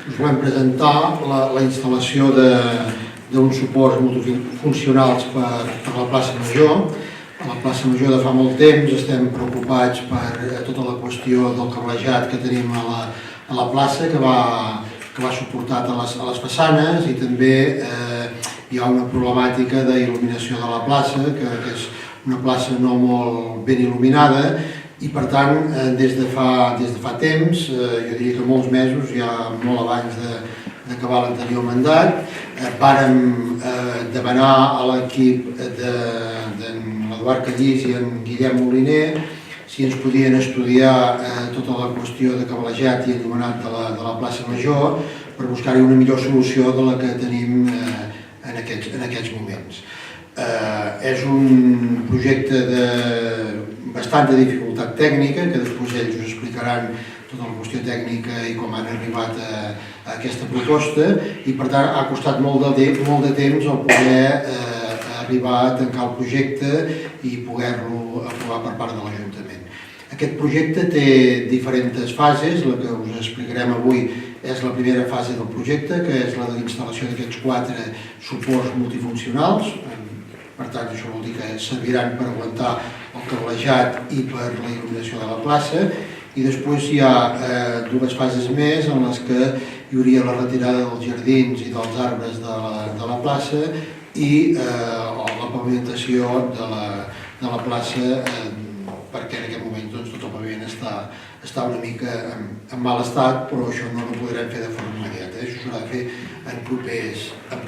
us volem presentar la instal·lació d'uns suports multifuncionals per a la plaça Major. A la plaça Major de fa molt temps estem preocupats per tota la qüestió del cablejat que tenim a la plaça, que va suportat a les façanes, i també hi ha una problemàtica d'il·luminació de la plaça, que és una plaça no molt ben il·luminada, i per tant, des de fa temps, jo diria que molts mesos, ja molt abans d'acabar l'anterior mandat, vàrem demanar a l'equip d'en Eduard Callís i en Guillem Moliner si ens podien estudiar tota la qüestió de cablejat i enllumenat de la plaça Major per buscar-hi una millor solució de la que tenim en aquests moments. És un projecte de bastanta dificultat tècnica, que després ells us explicaran tota la qüestió tècnica i com han arribat a aquesta proposta, i per tant ha costat molt de temps el poder arribar a tancar el projecte i poder-lo aprovar per part de l'Ajuntament. Aquest projecte té diferents fases. La que us explicarem avui és la primera fase del projecte, que és la de l'instal·lació d'aquests 4 suports multifuncionals. Per tant, això vol dir que serviran per aguantar el cablejat i per la il·luminació de la plaça. I després hi ha 2 fases més en les que hi hauria la retirada dels jardins i dels arbres de la plaça i la pavimentació de la plaça, perquè en aquest moment tot el paviment està una mica en mal estat, però això no ho podrem fer de forma immediata. Això s'haurà de fer en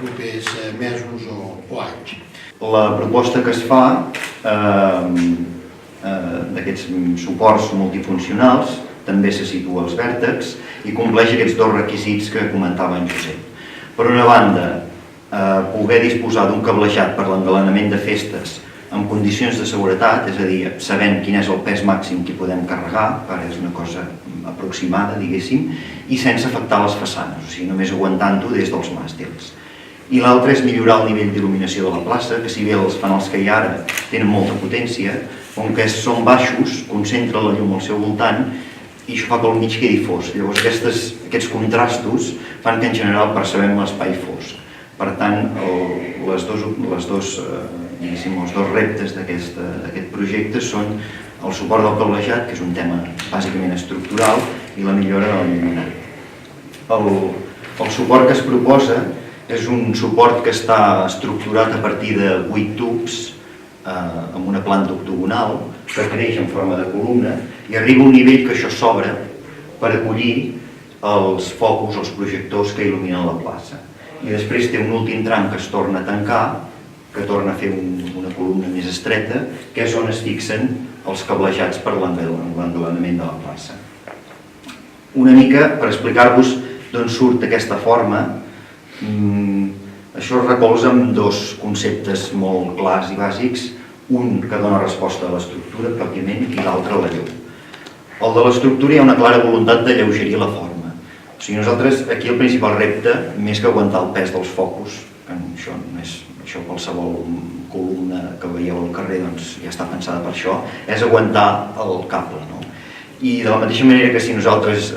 propers mesos o anys. La proposta que es fa d'aquests suports multifuncionals també se situa als vèrtexs i compleix aquests 2 requisits que comentava en Josep. Per una banda, poder disposar d'un cablejat per l'engalanament de festes en condicions de seguretat, és a dir, sabent quin és el pes màxim que hi podem carregar, perquè és una cosa aproximada, diguéssim, i sense afectar les façanes, o sigui, només aguantant-ho des dels màstils. I l'altre és millorar el nivell d'il·luminació de la plaça, que si bé els fanals que hi ha ara tenen molta potència, com que són baixos, concentra la llum al seu voltant i això fa que el mig quedi fosc. Llavors aquests contrastos fan que en general percebem l'espai fosc. Per tant, els dos reptes d'aquest projecte són el suport del cablejat, que és un tema bàsicament estructural, i la millora de l'il·luminat. El suport que es proposa és un suport que està estructurat a partir de 8 tubs amb una planta octogonal que creix en forma de columna i arriba a un nivell que això s'obre per acollir els focus, els projectors que il·luminen la plaça. I després té un últim tram que es torna a tancar, que torna a fer una columna més estreta, que és on es fixen els cablejats per l'engalanament de la plaça. Una mica per explicar-vos d'on surt aquesta forma. Això es recolza en 2 conceptes molt clars i bàsics, un que dona resposta a l'estructura pròpiament i l'altre a la llum. El de l'estructura hi ha una clara voluntat d'alleugerir la forma. O sigui, nosaltres aquí el principal repte, més que aguantar el pes dels focus, això qualsevol columna que veieu al carrer ja està pensada per això, és aguantar el cable. I de la mateixa manera que si nosaltres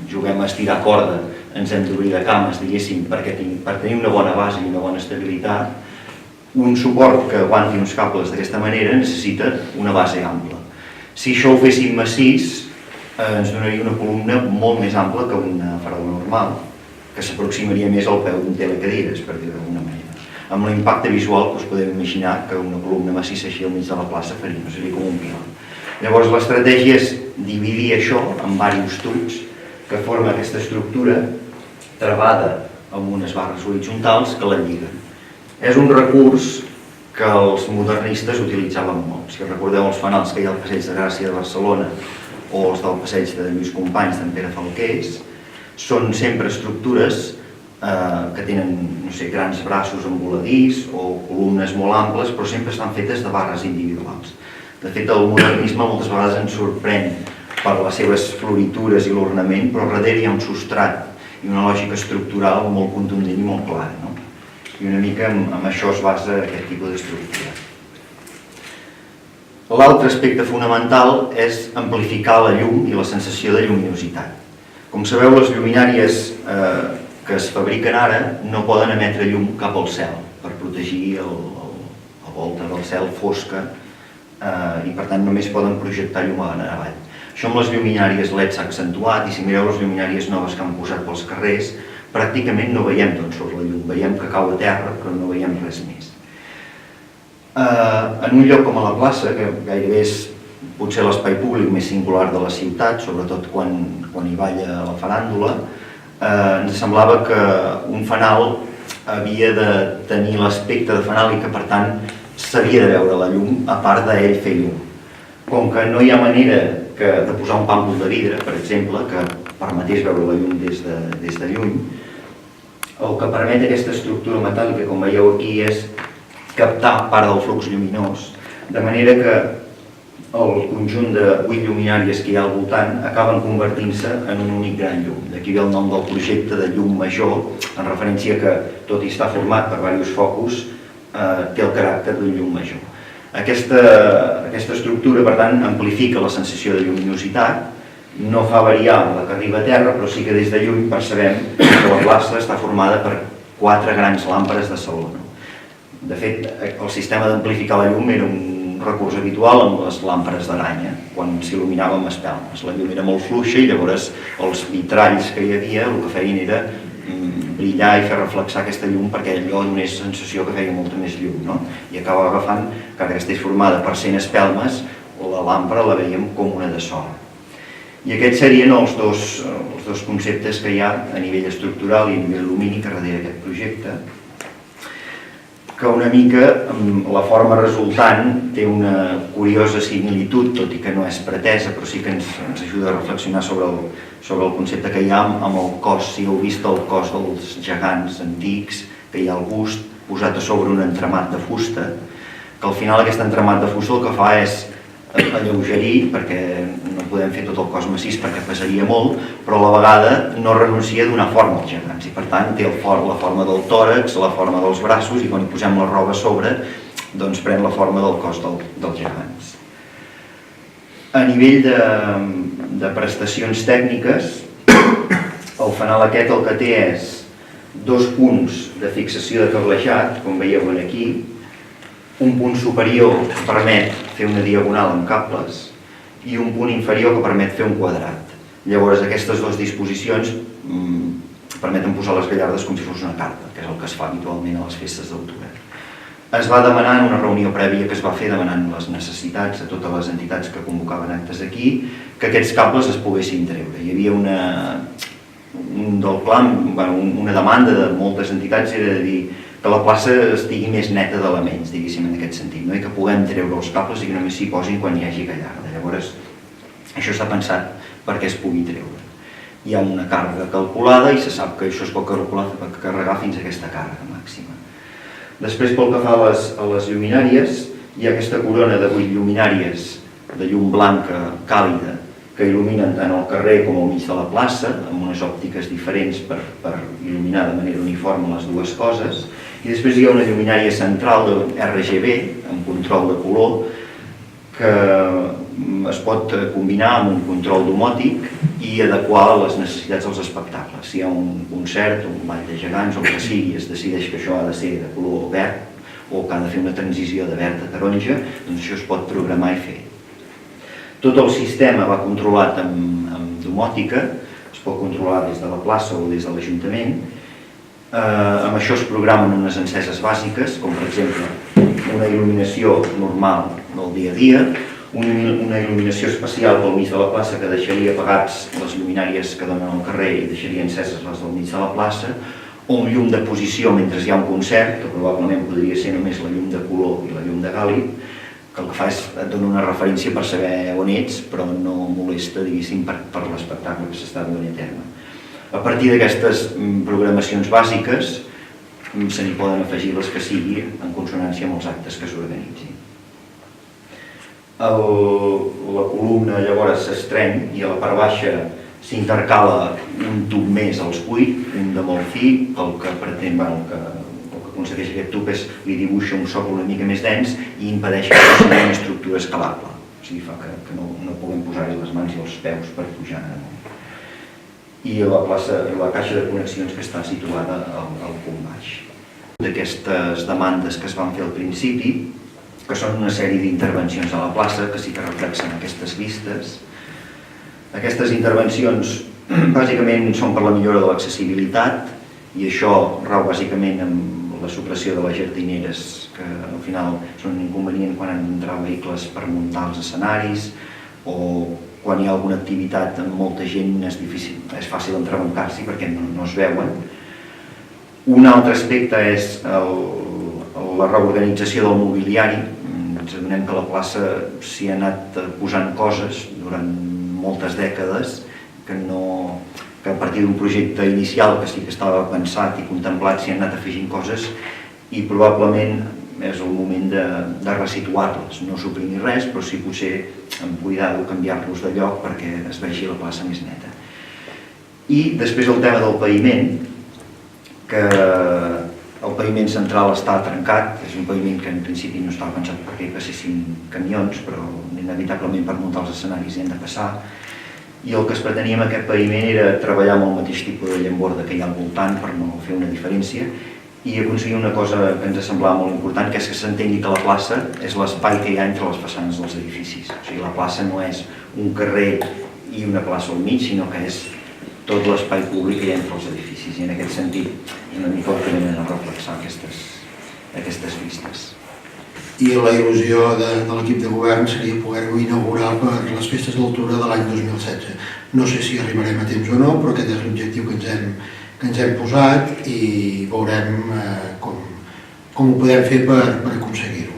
juguem a estirar corda, ens hem d'obrir de cames, diguéssim, per tenir una bona base i una bona estabilitat, un suport que aguanti uns cables d'aquesta manera necessita una base ampla. Si això ho féssim massís, ens donaria una columna molt més ampla que una farola normal, que s'aproximaria més al peu d'un telecadires, per dir-ho d'alguna manera. Amb l'impacte visual us podeu imaginar que una columna massissa així al mig de la plaça seria com un pilar. Llavors l'estratègia és dividir això en diversos tubs que forma aquesta estructura travada amb unes barres horitzontals que la lliguen. És un recurs que els modernistes utilitzaven molt. Si recordeu els fanals que hi ha al Passeig de Gràcia de Barcelona o els del Passeig de Lluís Companys d'en Pere Falqués, són sempre estructures que tenen grans braços en voladís o columnes molt amples, però sempre estan fetes de barres individuals. De fet, el modernisme moltes vegades ens sorprèn per les seves floritures i l'ornament, però darrere hi ha un substrat i una lògica estructural molt contundent i molt clara. I una mica en això es basa aquest tipus d'estructura. L'altre aspecte fonamental és amplificar la llum i la sensació de lluminositat. Com sabeu, les lluminàries que es fabriquen ara no poden emetre llum cap al cel per protegir la volta del cel fosca i per tant només poden projectar llum avall. Això amb les lluminàries LED s'ha accentuat i si mireu les lluminàries noves que han posat pels carrers pràcticament no veiem d'on surt la llum, veiem que cau a terra però no veiem res més. En un lloc com a la plaça, que gairebé és potser l'espai públic més singular de la ciutat, sobretot quan hi balla la faràndula, ens semblava que un fanal havia de tenir l'aspecte de fanal i que per tant s'havia de veure la llum a part d'ell fer llum. Com que no hi ha manera de posar un pàmpol de vidre, per exemple, que permetés veure la llum des de lluny, el que permet aquesta estructura metàl·lica, com veieu aquí, és captar part del flux lluminós, de manera que el conjunt de 8 lluminàries que hi ha al voltant acaben convertint-se en un únic gran llum. D'aquí ve el nom del projecte de llum major, en referència que, tot i estar format per diversos focus, té el caràcter d'un llum major. Aquesta estructura, per tant, amplifica la sensació de lluminositat, no fa variar la que arriba a terra, però sí que des de lluny percebem que la plaça està formada per 4 grans làmperes de saló. De fet, el sistema d'amplificar la llum era un recurs habitual amb les làmperes d'aranya, quan s'il·luminava amb espelmes. La llum era molt fluixa i llavors els vitralls que hi havia el que feien era brillar i fer reflexar aquesta llum perquè allò donés sensació que feia molta més llum, no? I acaba agafant, encara que estigués formada per 100 espelmes, la làmpara la veiem com una de sol. I aquests serien els dos conceptes que hi ha a nivell estructural i a nivell lumínic darrere d'aquest projecte, que una mica la forma resultant té una curiosa similitud, tot i que no és pretesa, però sí que ens ajuda a reflexionar sobre el concepte que hi ha amb el cos. Si heu vist el cos dels gegants antics, que hi ha el bust posat a sobre un entramat de fusta, que al final aquest entramat de fusta el que fa és alleugerir, perquè no podem fer tot el cos massís perquè pesaria molt, però a la vegada no renuncia a donar forma als gegants i per tant té la forma del tòrax, la forma dels braços i quan hi posem la roba a sobre doncs pren la forma del cos dels gegants. A nivell de prestacions tècniques, el fanal aquest el que té és 2 punts de fixació de cablejat, com veieu aquí, un punt superior que permet fer una diagonal amb cables i un punt inferior que permet fer un quadrat. Llavors aquestes dues disposicions permeten posar les gallardes com si fos una carta, que és el que es fa habitualment a les festes d'altura. Es va demanar en una reunió prèvia que es va fer demanant les necessitats a totes les entitats que convocaven actes aquí, que aquests cables es poguessin treure. Hi havia una demanda de moltes entitats era de dir que la plaça estigui més neta d'elements, diguéssim, en aquest sentit, no? I que puguem treure els cables i que només s'hi posin quan hi hagi gallarda. Llavors, això s'ha pensat perquè es pugui treure. Hi ha una càrrega calculada i se sap que això es pot carregar fins a aquesta càrrega màxima. Després, pel que fa a les lluminàries, hi ha aquesta corona de 8 lluminàries de llum blanca càlida que il·luminen tant el carrer com al mig de la plaça, amb unes òptiques diferents per il·luminar de manera uniforme les dues coses. I després hi ha una lluminària central de RGB, amb control de color, que es pot combinar amb un control domòtic i adequar a les necessitats dels espectacles. Si hi ha un concert, un ball de gegants o el que sigui, es decideix que això ha de ser de color verd o que ha de fer una transició de verd a taronja, doncs això es pot programar i fer. Tot el sistema va controlat amb domòtica, es pot controlar des de la plaça o des de l'Ajuntament. Amb això es programen unes enceses bàsiques, com per exemple una il·luminació normal del dia a dia, una il·luminació especial pel mig de la plaça que deixaria apagats les lluminàries que donen al carrer i deixaria enceses les del mig de la plaça, o un llum de posició mentre hi ha un concert, que probablement podria ser només la llum de color i la llum de gàl·lid, que el que fa és et dona una referència per saber on ets, però no molesta, diguéssim, per l'espectacle que s'està duent a terme. A partir d'aquestes programacions bàsiques se n'hi poden afegir les que sigui en consonància amb els actes que s'organitzin. La columna llavors s'estreny i a la part baixa s'intercala un tub més als 8, un de molt fi, que el que pretén, el que aconsegueix aquest tub és li dibuixa un sòcol una mica més dens i impedeix que sigui una estructura escalable. O sigui, fa que no puguem posar-hi les mans i els peus per pujar amunt. i la caixa de connexions que està situada al punt baix. D'aquestes demandes que es van fer al principi, que són una sèrie d'intervencions a la plaça que sí que reflexen aquestes vistes. Aquestes intervencions bàsicament són per la millora de l'accessibilitat i això rau bàsicament en la supressió de les jardineres, que al final són un inconvenient quan han d'entrar vehicles per muntar els escenaris o quan hi ha alguna activitat amb molta gent és fàcil entrebancar-s'hi perquè no es veuen. Un altre aspecte és la reorganització del mobiliari. Ens adonem que a la plaça s'hi ha anat posant coses durant moltes dècades que a partir d'un projecte inicial que sí que estava pensat i contemplat s'hi han anat afegint coses i probablement és el moment de resituar-les, no suprimir res, però sí potser amb cuidado canviar-los de lloc perquè es vegi la plaça més neta. I després el tema del paviment, que el paviment central està trencat, és un paviment que en principi no estava pensat perquè hi passessin camions, però inevitablement per muntar els escenaris hi han de passar. I el que es pretenia amb aquest paviment era treballar amb el mateix tipus de llamborda que hi ha al voltant per no fer una diferència i aconseguir una cosa que ens semblava molt important, que és que s'entengui que la plaça és l'espai que hi ha entre les façanes dels edificis. O sigui, la plaça no és un carrer i una plaça al mig, sinó que és tot l'espai públic que hi ha entre els edificis i en aquest sentit una mica el que venen a reflexar aquestes vistes. I la il·lusió de l'equip de govern seria poder-ho inaugurar per les festes d'altura de l'any 2016. No sé si arribarem a temps o no, però aquest és l'objectiu que ens hem posat i veurem com ho podem fer per aconseguir-ho.